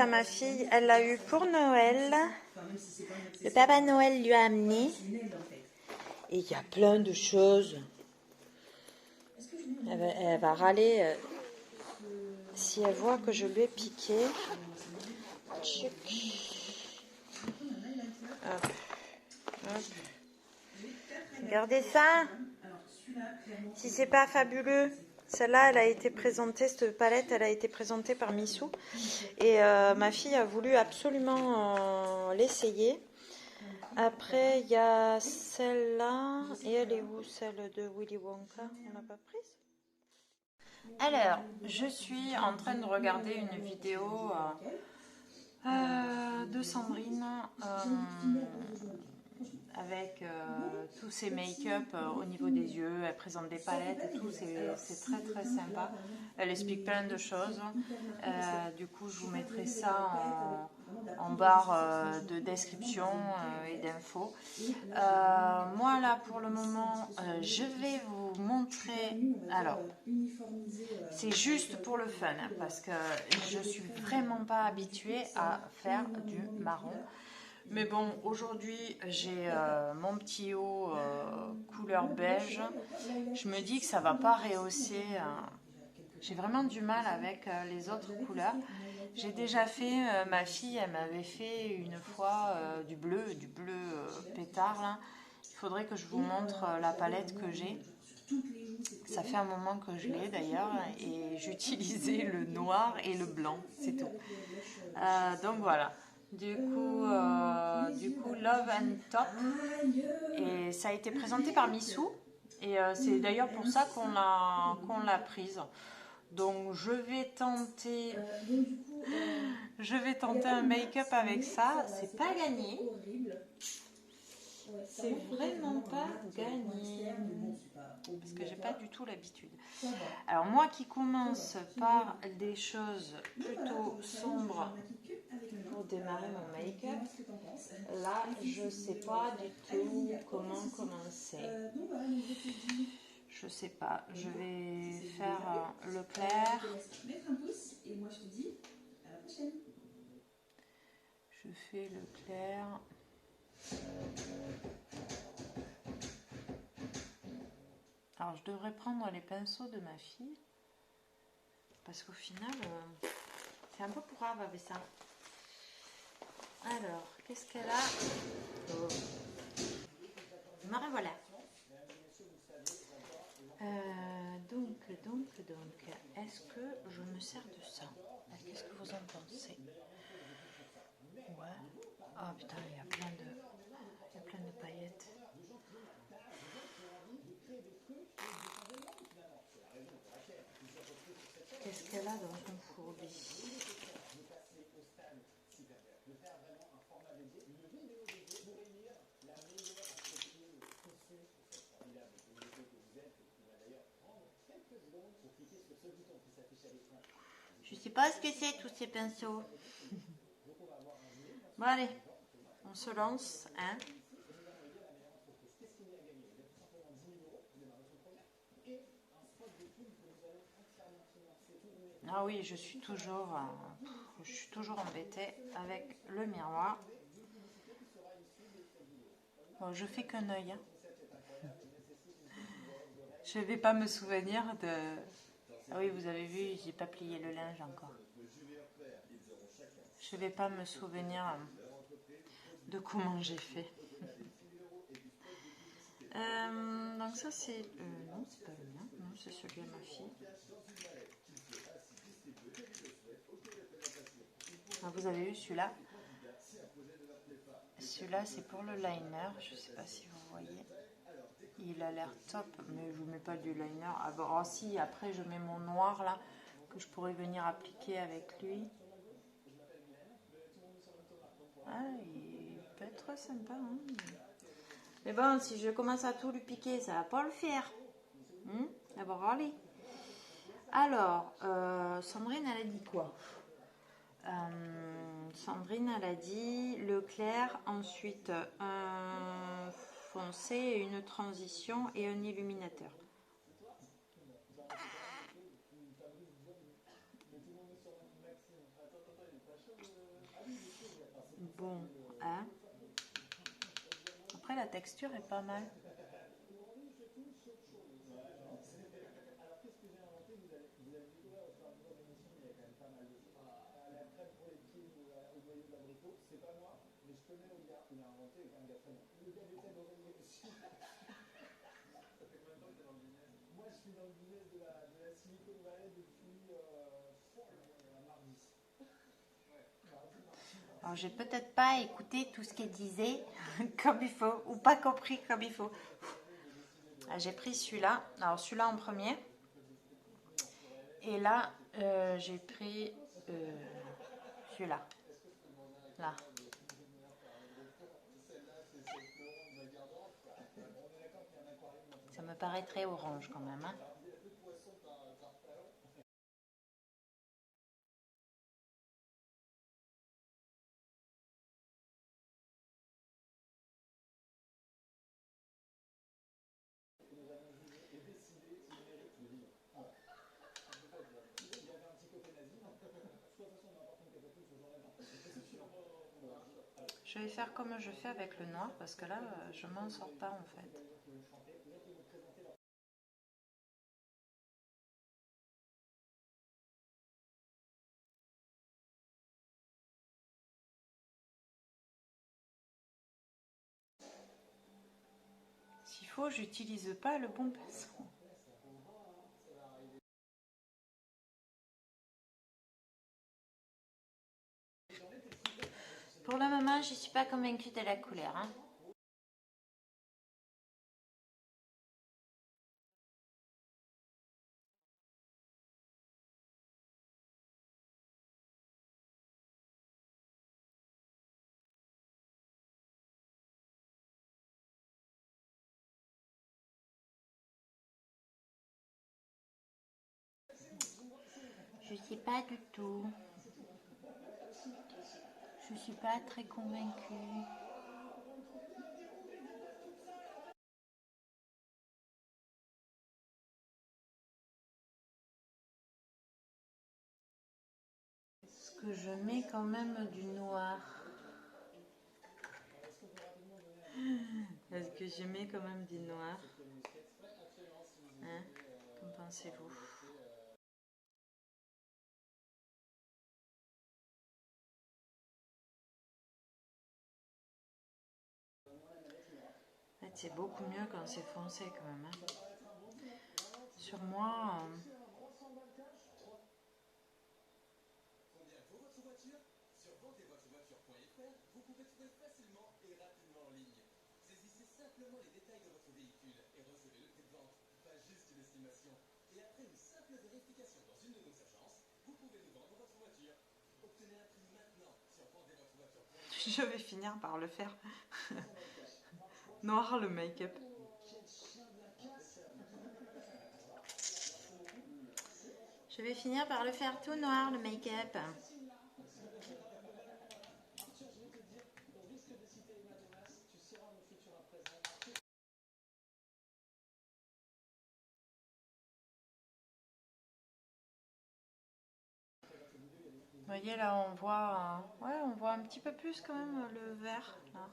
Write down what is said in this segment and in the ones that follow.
ma fille, elle l'a eu pour Noël. Le Papa Noël lui a amené. Et il y a plein de choses. Elle va râler si elle voit que je lui ai piqué. Tchic. Hop. Hop. Regardez ça. Si c'est pas fabuleux. Celle-là, elle a été présentée, cette palette, elle a été présentée par Missou. Et ma fille a voulu absolument l'essayer. Après, il y a celle-là. Et elle est où, celle de Willy Wonka? On l'a pas prise? Alors, je suis en train de regarder une vidéo de Sandrine avec tous ses make-up au niveau des yeux. Elle présente des palettes et tout, c'est très très sympa. Elle explique plein de choses. Du coup, je vous mettrai ça en barre de description et d'infos. Moi là, pour le moment, je vais vous montrer. Alors, c'est juste pour le fun, hein, parce que je suis vraiment pas habituée à faire du marron. Mais bon, aujourd'hui, j'ai mon petit haut couleur beige. Je me dis que ça va pas rehausser. J'ai vraiment du mal avec les autres couleurs. J'ai déjà fait, ma fille, elle m'avait fait une fois du bleu pétard. Là. Il faudrait que je vous montre la palette que j'ai. Ça fait un moment que je l'ai d'ailleurs et j'utilisais le noir et le blanc, c'est tout. Donc voilà. Du coup, Love and Top, et ça a été présenté par Missou, et c'est d'ailleurs pour ça qu'on l'a prise. Donc je vais tenter un make-up avec ça. C'est pas gagné. C'est vraiment pas gagné parce que j'ai pas du tout l'habitude. Alors moi qui commence par des choses plutôt sombres pour démarrer mon make-up, là je sais pas du tout comment commencer. Je sais pas, je vais faire le clair. Je fais le clair. Alors je devrais prendre les pinceaux de ma fille parce qu'au final c'est un peu pour grave avec ça. Alors qu'est-ce qu'elle a? Oh. Me revoilà. Donc, est-ce que je me sers de ça? Qu'est-ce que vous en pensez? Ouais. Oh putain, il y a plein de paillettes. Qu'est-ce qu'elle a dans son fourbi? Je sais pas ce que c'est tous ces pinceaux. Bon allez, on se lance, hein. Ah oui, je suis toujours embêtée avec le miroir. Bon, je fais qu'un œil. Hein. Je vais pas me souvenir de... Ah oui, vous avez vu, j'ai pas plié le linge encore. Je vais pas me souvenir de comment j'ai fait. Donc ça c'est... non, c'est pas le mien. Non, c'est celui de ma fille. Ah, vous avez vu celui-là? Celui-là c'est pour le liner. Je sais pas si vous voyez. Il a l'air top, mais je ne mets pas du liner. Ah bon, oh si, après je mets mon noir là, que je pourrais venir appliquer avec lui. Ah, il peut être sympa. Hein. Mais bon, si je commence à tout lui piquer, ça va pas le faire. Ça va râler. Alors, Sandrine, elle a dit quoi? Sandrine, elle a dit le clair, ensuite un foncé, une transition et un illuminateur. bon, hein. Après, la texture est pas mal. Alors, j'ai peut-être pas écouté tout ce qu'elle disait comme il faut, ou pas compris comme il faut. J'ai pris celui-là, alors celui-là en premier. Et là, j'ai pris celui-là. Là. Ça me paraît très orange quand même. Hein. Je vais faire comme je fais avec le noir parce que là, je m'en sors pas en fait. S'il faut, j'utilise pas le bon pinceau. Pour le moment, je suis pas convaincue de la couleur. Hein. Je sais pas du tout. Je suis pas très convaincue. Est-ce que je mets quand même du noir? Est-ce que je mets quand même du noir? Hein? Qu'en pensez-vous? En fait, c'est beaucoup mieux quand c'est foncé quand même. Hein. Sur moi... Je vais finir par le faire. Noir le make-up. Je vais finir par le faire tout noir le make-up. Vous voyez là on voit, on voit un petit peu plus quand même le vert là.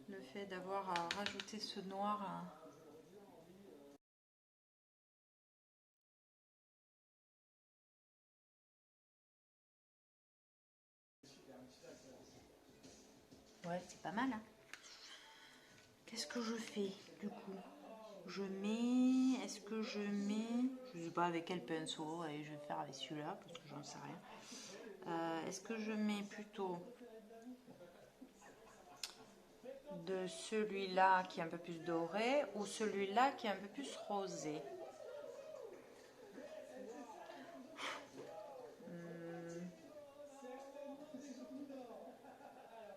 Le fait d'avoir rajouté ce noir. Ouais, c'est pas mal. Hein. Qu'est-ce que je fais du coup? Je mets... Est-ce que je mets... Je sais pas avec quel pinceau. Allez, je vais faire avec celui-là parce que j'en sais rien. Est-ce que je mets plutôt de celui-là qui est un peu plus doré ou celui-là qui est un peu plus rosé?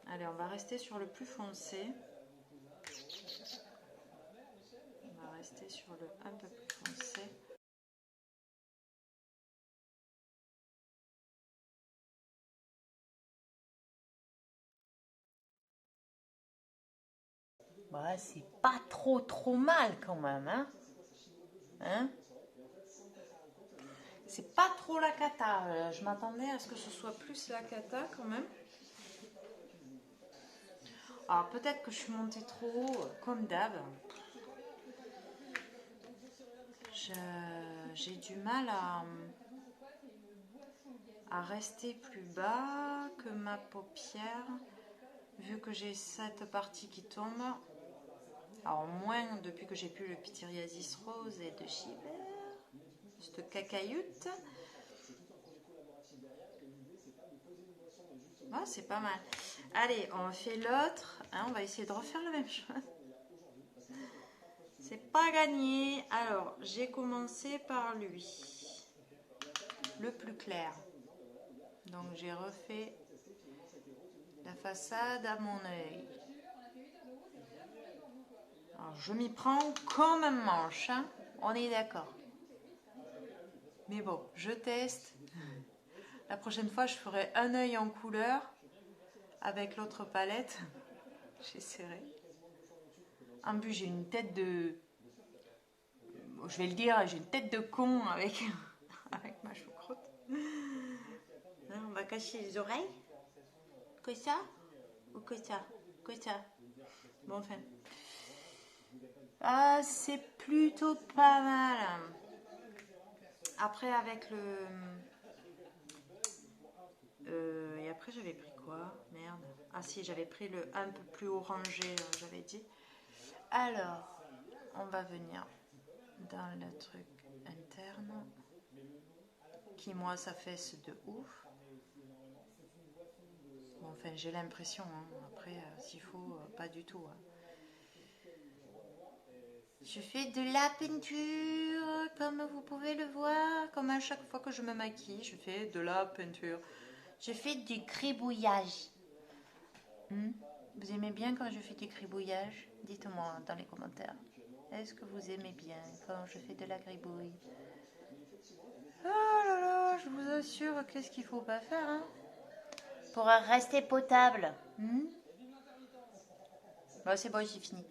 Allez, on va rester sur le plus foncé. On va rester sur le un peu plus foncé. Ouais, c'est pas trop mal quand même, hein, hein. C'est pas trop la cata. Je m'attendais à ce que ce soit plus la cata quand même. Alors peut-être que je suis montée trop haut, comme d'hab. J'ai du mal à rester plus bas que ma paupière, vu que j'ai cette partie qui tombe. Alors moins depuis que j'ai plus le pityriasis rose et de Chibert, cette cacahutte. Ah, c'est pas mal. Allez, on fait l'autre. Hein, on va essayer de refaire la même chose. C'est pas gagné. Alors, j'ai commencé par lui. Le plus clair. Donc, j'ai refait la façade à mon œil. Alors, je m'y prends comme un manche. Hein. On est d'accord. Mais bon, je teste. La prochaine fois, je ferai un œil en couleur avec l'autre palette. J'essaierai. En plus, j'ai une tête de... Je vais le dire, j'ai une tête de con avec, avec ma choucroute. On va cacher les oreilles. Que ça? Ou que ça? Que ça? Bon, enfin. Ah, c'est plutôt pas mal. Après, avec le... et après, j'avais pris quoi? Merde. Ah si, j'avais pris le un peu plus orangé, j'avais dit. Alors, on va venir dans le truc interne. Qui, moi, ça fesse de ouf. Bon, enfin, j'ai l'impression. Hein. Après, s'il faut, pas du tout. Hein. Je fais de la peinture, comme vous pouvez le voir. Comme à chaque fois que je me maquille, je fais de la peinture. Je fais du gribouillage. Vous aimez bien quand je fais du gribouillage? Dites-moi dans les commentaires. Est-ce que vous aimez bien quand je fais de la gribouille? Oh là là, je vous assure, qu'est-ce qu'il faut pas faire hein, pour rester potable. Bon, c'est bon, j'ai fini.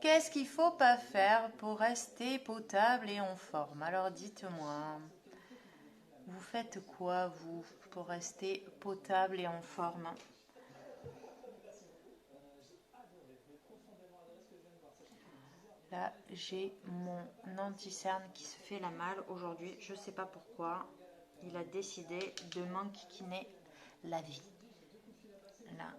Qu'est-ce qu'il faut pas faire pour rester potable et en forme? Alors dites-moi, vous faites quoi vous pour rester potable et en forme? Là, j'ai mon anti-cerne qui se fait la malle aujourd'hui. Je ne sais pas pourquoi. Il a décidé de m'enquiquiner la vie. Là.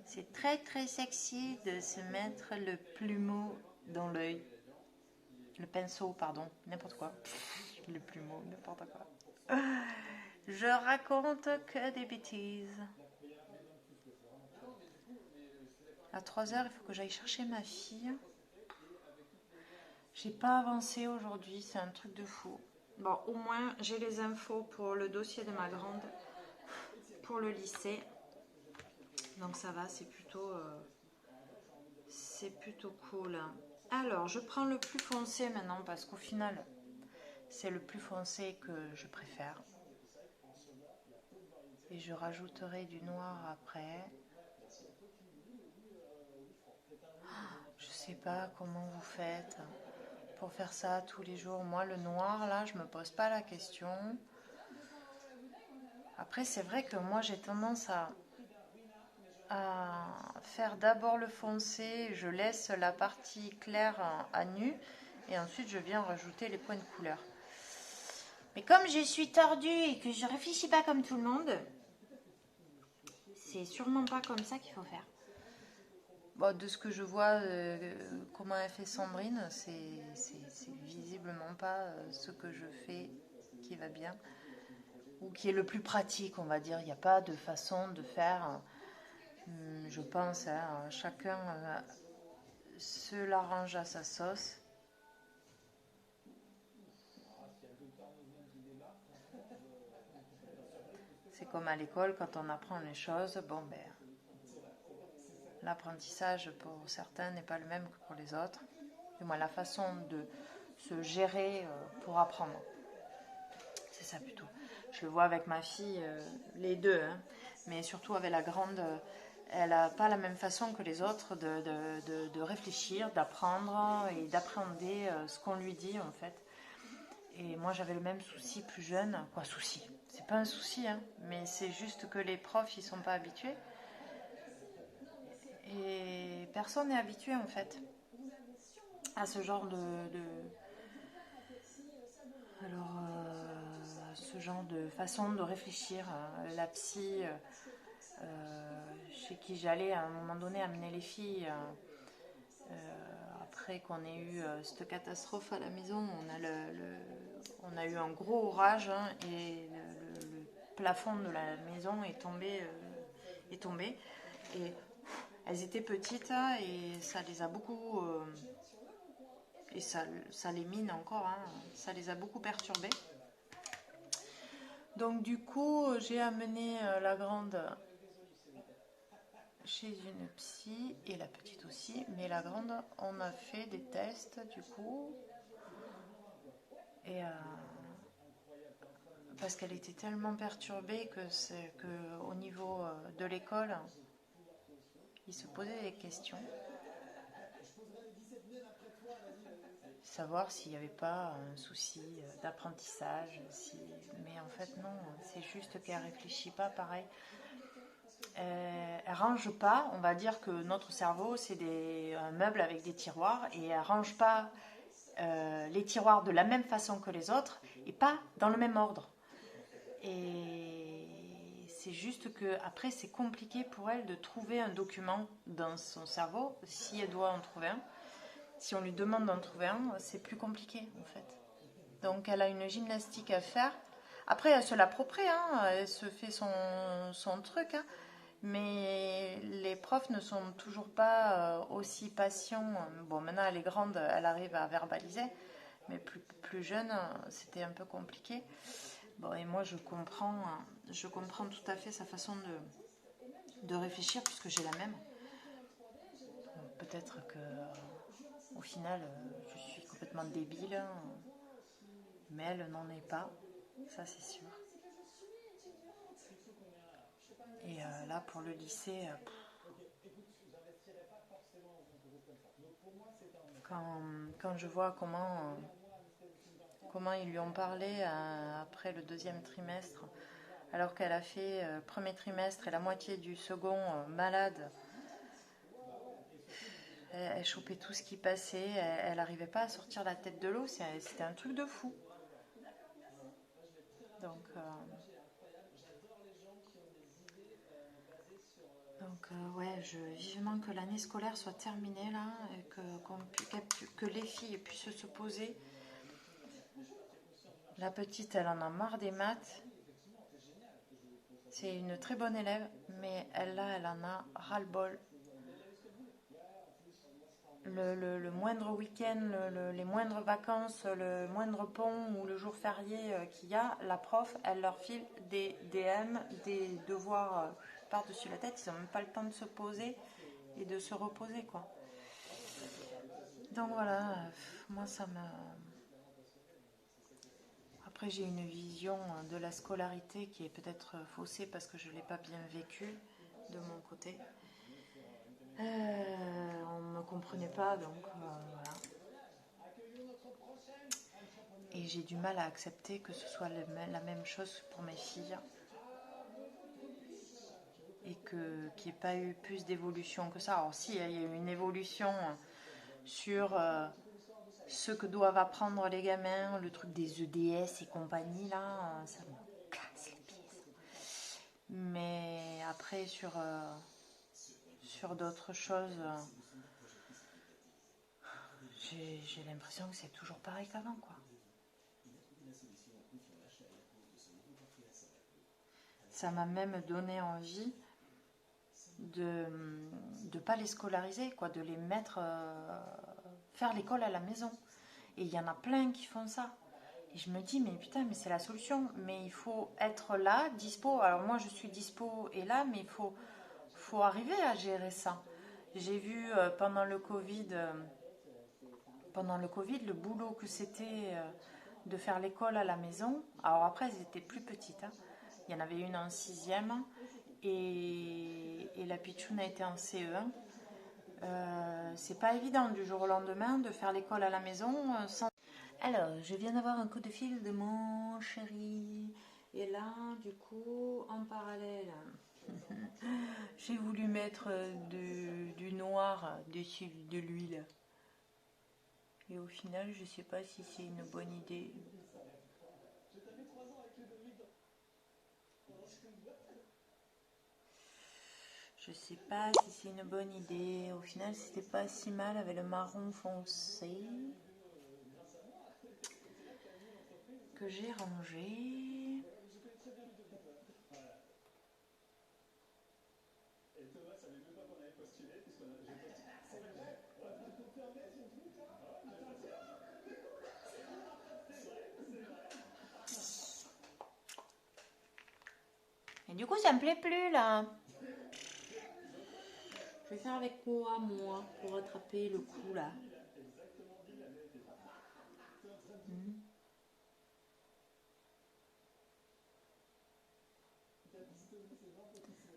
C'est très très sexy de se mettre le plumeau dans l'œil. Le pinceau, pardon. N'importe quoi. Le plumeau, n'importe quoi. Je raconte que des bêtises. À 3h, il faut que j'aille chercher ma fille. J'ai pas avancé aujourd'hui, c'est un truc de fou. Bon, au moins, j'ai les infos pour le dossier de ma grande, pour le lycée. Donc ça va, c'est plutôt cool. Alors, je prends le plus foncé maintenant parce qu'au final, c'est le plus foncé que je préfère. Et je rajouterai du noir après. Je sais pas comment vous faites pour faire ça tous les jours. Moi, le noir, là, je me pose pas la question. Après, c'est vrai que moi, j'ai tendance à faire d'abord le foncé. Je laisse la partie claire à nu. Et ensuite, je viens rajouter les points de couleur. Mais comme je suis tordue et que je réfléchis pas comme tout le monde, c'est sûrement pas comme ça qu'il faut faire. Bon, de ce que je vois, comment elle fait Sandrine, c'est visiblement pas ce que je fais qui va bien ou qui est le plus pratique, on va dire. Il n'y a pas de façon de faire, je pense, hein, chacun se l'arrange à sa sauce. C'est comme à l'école, quand on apprend les choses, bon ben, l'apprentissage pour certains n'est pas le même que pour les autres. Du moins, la façon de se gérer pour apprendre. C'est ça plutôt. Je le vois avec ma fille, les deux, hein, mais surtout avec la grande, elle n'a pas la même façon que les autres de réfléchir, d'apprendre et d'appréhender ce qu'on lui dit en fait. Et moi j'avais le même souci plus jeune, quoi souci, c'est pas un souci, hein, mais c'est juste que les profs ils sont pas habitués. Et personne n'est habitué en fait à ce genre alors, ce genre de façon de réfléchir. La psy chez qui j'allais à un moment donné amener les filles, après qu'on ait eu cette catastrophe à la maison, on a eu un gros orage, hein, et le plafond de la maison est tombé. Et elles étaient petites et ça les a beaucoup, et ça les mine encore, hein, ça les a beaucoup perturbées. Donc du coup, j'ai amené la grande chez une psy et la petite aussi, mais la grande, on a fait des tests du coup, et parce qu'elle était tellement perturbée que au niveau de l'école, ils se posaient des questions, savoir s'il n'y avait pas un souci d'apprentissage, mais en fait non, c'est juste qu'elle réfléchit pas pareil. Elle range pas, on va dire que notre cerveau c'est un meuble avec des tiroirs, et elle range pas les tiroirs de la même façon que les autres et pas dans le même ordre. Et c'est juste que après c'est compliqué pour elle de trouver un document dans son cerveau si elle doit en trouver un. Si on lui demande d'en trouver un, c'est plus compliqué en fait. Donc elle a une gymnastique à faire. Après elle se l'approprie, hein, elle se fait son truc, hein. Mais les profs ne sont toujours pas aussi patients. Bon, maintenant elle est grande, elle arrive à verbaliser, mais plus jeune, c'était un peu compliqué. Bon, et moi je comprends tout à fait sa façon de réfléchir, puisque j'ai la même. Peut-être que au final je suis complètement débile, mais elle n'en est pas, ça c'est sûr. Et là pour le lycée, quand je vois comment ils lui ont parlé après le deuxième trimestre, alors qu'elle a fait premier trimestre et la moitié du second malade, elle chopait tout ce qui passait, elle n'arrivait pas à sortir la tête de l'eau, c'était un truc de fou. Donc ouais, vivement que l'année scolaire soit terminée là, et que les filles puissent se poser. La petite, elle en a marre des maths. C'est une très bonne élève, mais elle en a ras-le-bol. Le moindre week-end, les moindres vacances, le moindre pont ou le jour férié qu'il y a, la prof, elle leur file des DM, des devoirs par-dessus la tête. Ils n'ont même pas le temps de se poser et de se reposer, quoi. Donc voilà, moi ça me... Après j'ai une vision de la scolarité qui est peut-être faussée parce que je ne l'ai pas bien vécue de mon côté. On ne me comprenait pas, donc voilà. Et j'ai du mal à accepter que ce soit la même chose pour mes filles. Et qu'il n'y ait pas eu plus d'évolution que ça. Alors si, il y a eu une évolution sur ce que doivent apprendre les gamins, le truc des EDS et compagnie, là, ça me casse les pieds. Mais après, sur d'autres choses, j'ai l'impression que c'est toujours pareil qu'avant, quoi. Ça m'a même donné envie de ne pas les scolariser, quoi, de les mettre faire l'école à la maison. Et il y en a plein qui font ça. Et je me dis, mais putain, mais c'est la solution. Mais il faut être là, dispo. Alors moi, je suis dispo et là, mais il faut arriver à gérer ça. J'ai vu pendant le Covid, le boulot que c'était de faire l'école à la maison. Alors après, elles étaient plus petites, hein. Il y en avait une en 6e et la pitchoune a été en CE1. C'est pas évident du jour au lendemain de faire l'école à la maison sans... Alors, je viens d'avoir un coup de fil de mon chéri. Et là, du coup, en parallèle, j'ai voulu mettre du noir dessus de l'huile. Et au final, je sais pas si c'est une bonne idée. Je sais pas si c'est une bonne idée. Au final, c'était pas si mal avec le marron foncé que j'ai rangé. Et du coup, ça me plaît plus là. Je vais faire avec quoi, moi, pour rattraper le coup là?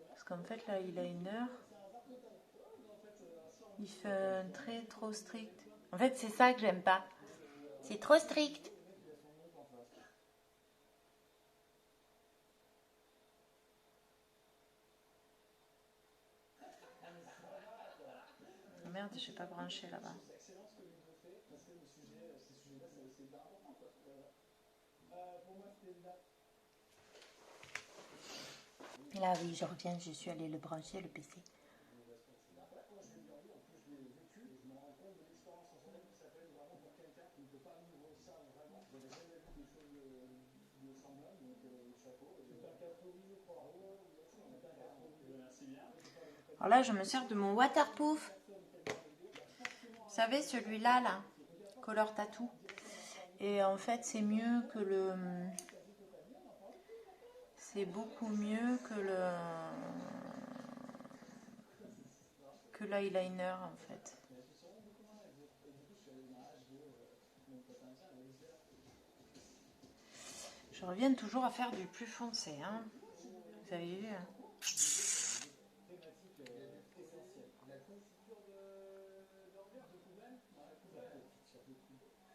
Parce qu'en fait, là, l'eyeliner, il fait un trait trop strict. En fait, c'est ça que j'aime pas. C'est trop strict. Merde, j'ai pas branché là-bas. Et là, oui, je reviens, je suis allée le brancher, le PC. Alors là, je me sers de mon waterproof. Vous savez, celui-là, là, Color Tattoo. Et en fait, c'est mieux que le... C'est beaucoup mieux que l'eyeliner, en fait. Je reviens toujours à faire du plus foncé, hein. Vous avez vu, hein.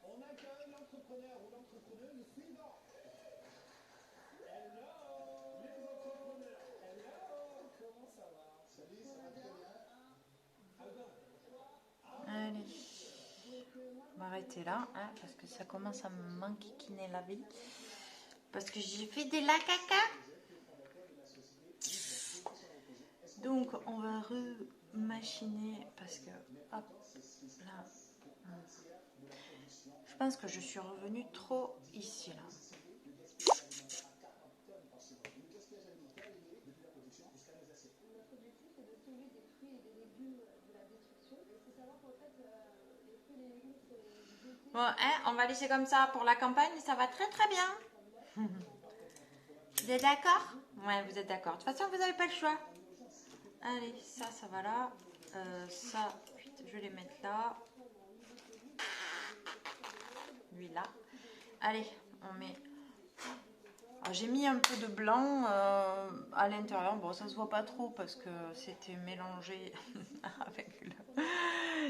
On accueille l'entrepreneur ou l'entrepreneuse suivant. Hello les entrepreneurs. Hello, comment ça va? Salut, ça va très bien. Allez, on va arrêter là, hein, parce que ça commence à me manquiner la vie. Parce que j'ai fait de la caca. Donc on va remachiner parce que hop là. Je pense que je suis revenue trop ici là. Bon, hein, on va laisser comme ça pour la campagne, ça va très très bien. Vous êtes d'accord? Ouais, vous êtes d'accord. De toute façon, vous n'avez pas le choix. Allez, ça va là. Ça, je vais les mettre là. Lui là. Allez, on met... J'ai mis un peu de blanc à l'intérieur. Bon, ça se voit pas trop parce que c'était mélangé avec le...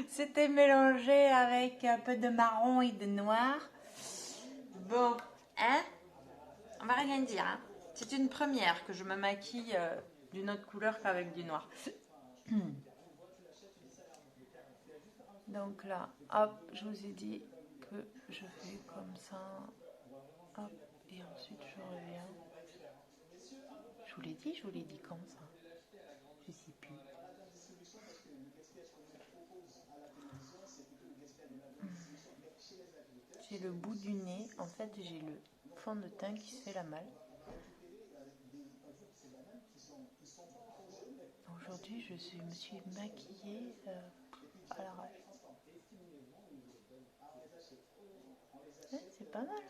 C'était mélangé avec un peu de marron et de noir. Bon, hein? On va rien dire, hein? C'est une première que je me maquille d'une autre couleur qu'avec du noir. Donc là, hop, je vous ai dit que je fais comme ça. Hop, et ensuite je reviens. Je vous l'ai dit comme ça. Je sais plus. J'ai le bout du nez. En fait, j'ai le fond de teint qui se fait la malle. Aujourd'hui, me suis maquillée à l'arrache. C'est pas mal.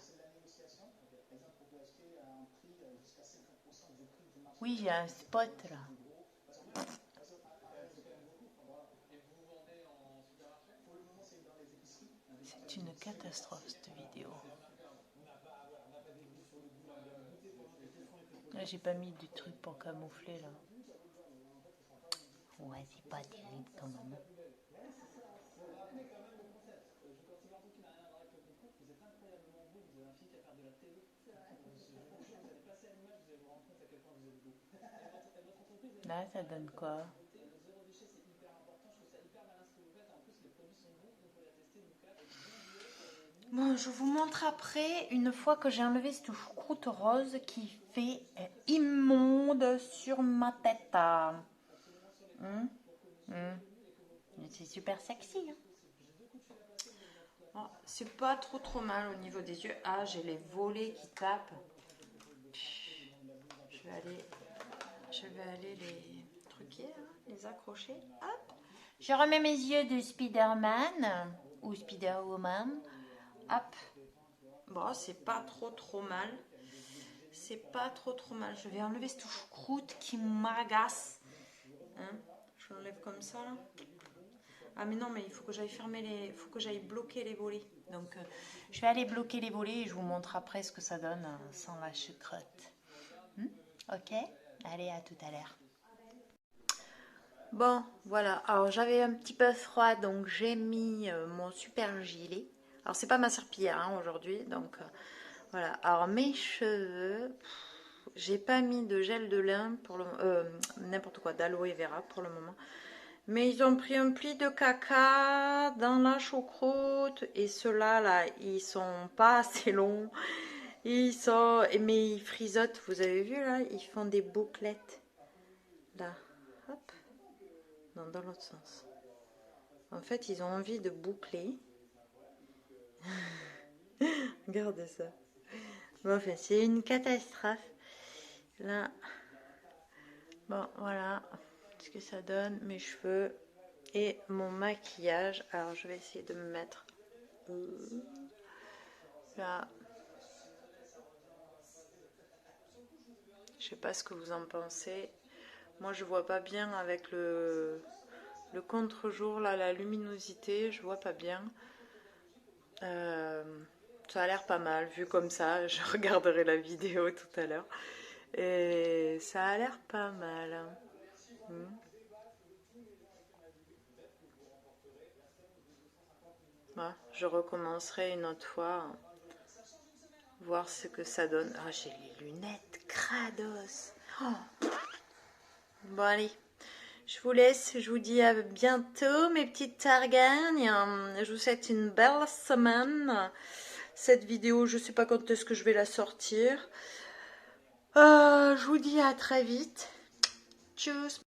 Oui, j'ai un spot là. C'est une catastrophe cette vidéo. Là, j'ai pas mis du truc pour camoufler là. Ouais, c'est pas terrible quand même. Là, ça donne quoi? Bon, je vous montre après, une fois que j'ai enlevé cette choucroute rose qui fait immonde sur ma tête. C'est super sexy. Hein. Oh, c'est pas trop mal au niveau des yeux. Ah, j'ai les volets qui tapent. Je vais aller les truquer, hein, les accrocher. Hop. Je remets mes yeux de Spider-Man ou Spider-Woman. Hop. Bon, c'est pas trop mal. C'est pas trop mal. Je vais enlever cette choucroute qui m'agace. Hein, je l'enlève comme ça là. Ah mais non, mais il faut que j'aille fermer les... Il faut que j'aille bloquer les volets. Donc je vais aller bloquer les volets et je vous montre après ce que ça donne sans la choucroute. Ok? Allez, à tout à l'heure. Bon, voilà. Alors j'avais un petit peu froid, donc j'ai mis mon super gilet. Alors c'est pas ma serpillière hein, aujourd'hui, donc voilà. Alors mes cheveux, j'ai pas mis de gel de lin pour le n'importe quoi, d'aloe vera pour le moment. Mais ils ont pris un pli de caca dans la choucroute et ceux-là là, ils sont pas assez longs. Ils sont, mais ils frisotent. Vous avez vu là, ils font des bouclettes là. Hop. Non, dans l'autre sens. En fait, ils ont envie de boucler. Regardez ça. Bon, enfin, c'est une catastrophe. Là. Bon, voilà ce que ça donne. Mes cheveux et mon maquillage. Alors, je vais essayer de me mettre là. Je sais pas ce que vous en pensez. Moi, je vois pas bien avec le contre-jour, là, la luminosité. Je vois pas bien. Ça a l'air pas mal, vu comme ça. Je regarderai la vidéo tout à l'heure. Et ça a l'air pas mal. Bon, je recommencerai une autre fois. Voir ce que ça donne. Ah, j'ai les lunettes crados. Oh. Bon, allez. Je vous laisse. Je vous dis à bientôt, mes petites targagnes. Je vous souhaite une belle semaine. Cette vidéo, je sais pas quand est-ce que je vais la sortir. Je vous dis à très vite. Tchuss.